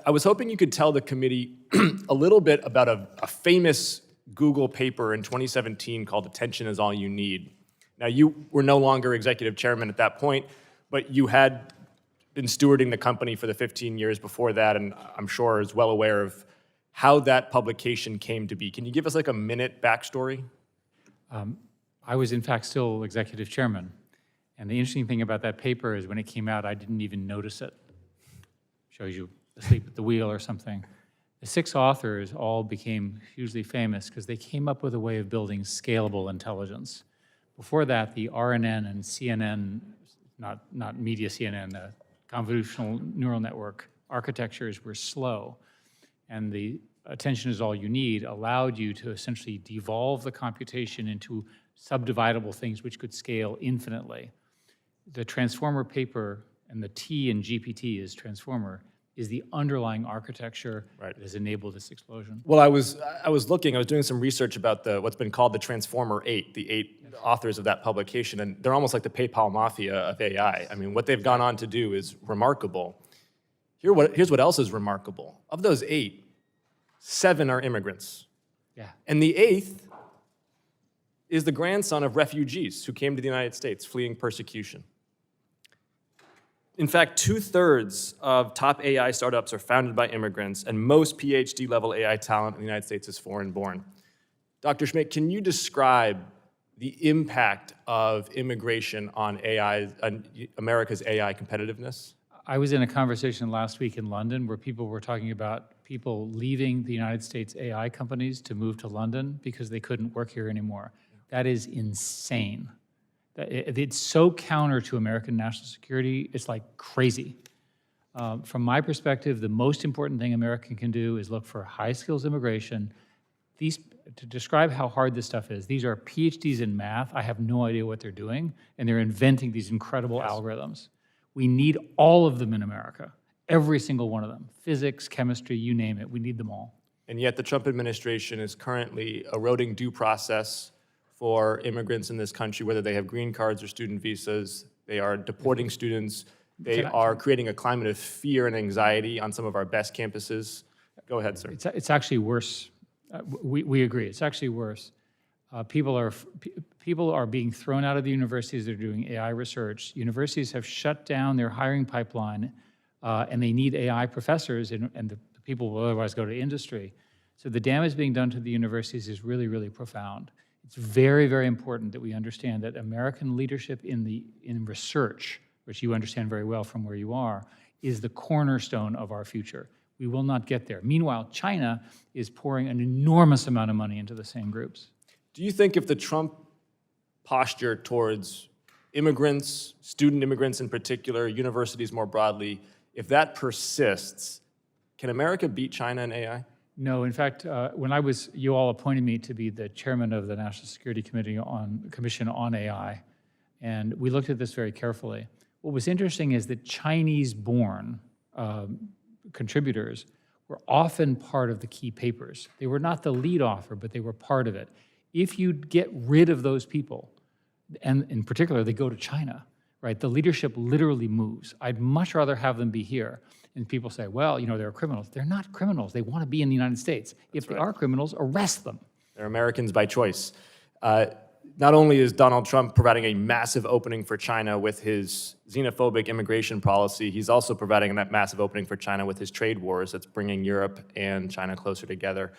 I was hoping you could tell the committee a little bit about a famous Google paper in 2017 called Attention is All You Need. Now, you were no longer executive chairman at that point, but you had been stewarding the company for the 15 years before that, and I'm sure is well aware of how that publication came to be. Can you give us like a minute backstory? I was, in fact, still executive chairman. And the interesting thing about that paper is when it came out, I didn't even notice it. Shows you asleep at the wheel or something. The 6 authors all became hugely famous because they came up with a way of building scalable intelligence. Before that, the RNN and CNN, not media CNN, the convolutional neural network architectures were slow. And the attention is all you need allowed you to essentially devolve the computation into subdividable things which could scale infinitely. The transformer paper, and the T in GPT is transformer, is the underlying architecture that has enabled this explosion. Well, I was doing some research about what's been called the Transformer 8, the 8 authors of that publication, and they're almost like the PayPal mafia of AI. I mean, what they've gone on to do is remarkable. Here's what else is remarkable. Of those 8, 7 are immigrants. Yeah. And the 8th is the grandson of refugees who came to the United States fleeing persecution. In fact, 2/3 of top AI startups are founded by immigrants, and most PhD-level AI talent in the United States is foreign-born. Dr. Schmidt, can you describe the impact of immigration on America's AI competitiveness? I was in a conversation last week in London where people were talking about people leaving the United States AI companies to move to London because they couldn't work here anymore. That is insane. It's so counter to American national security, it's like crazy. From my perspective, the most important thing America can do is look for high skills immigration. To describe how hard this stuff is, these are PhDs in math. I have no idea what they're doing, and they're inventing these incredible algorithms. We need all of them in America, every single one of them. Physics, chemistry, you name it, we need them all. And yet the Trump administration is currently eroding due process for immigrants in this country, whether they have green cards or student visas. They are deporting students. They are creating a climate of fear and anxiety on some of our best campuses. Go ahead, sir. It's actually worse. We agree. It's actually worse. People are being thrown out of the universities that are doing AI research. Universities have shut down their hiring pipeline, and they need AI professors, and the people will otherwise go to industry. So the damage being done to the universities is really, really profound. It's very, very important that we understand that American leadership in research, which you understand very well from where you are, is the cornerstone of our future. We will not get there. Meanwhile, China is pouring an enormous amount of money into the same groups. Do you think if the Trump posture towards immigrants, student immigrants in particular, universities more broadly, if that persists, can America beat China in AI? No, in fact, when you all appointed me to be the chairman of the National Security Commission on AI, and we looked at this very carefully. What was interesting is that Chinese-born contributors were often part of the key papers. They were not the lead author, but they were part of it. If you get rid of those people, and in particular, they go to China, right? The leadership literally moves. I'd much rather have them be here. And people say, well, they're criminals. They're not criminals. They want to be in the United States. If they are criminals, arrest them. They're Americans by choice. Not only is Donald Trump providing a massive opening for China with his xenophobic immigration policy, he's also providing that massive opening for China with his trade wars that's bringing Europe and China closer together.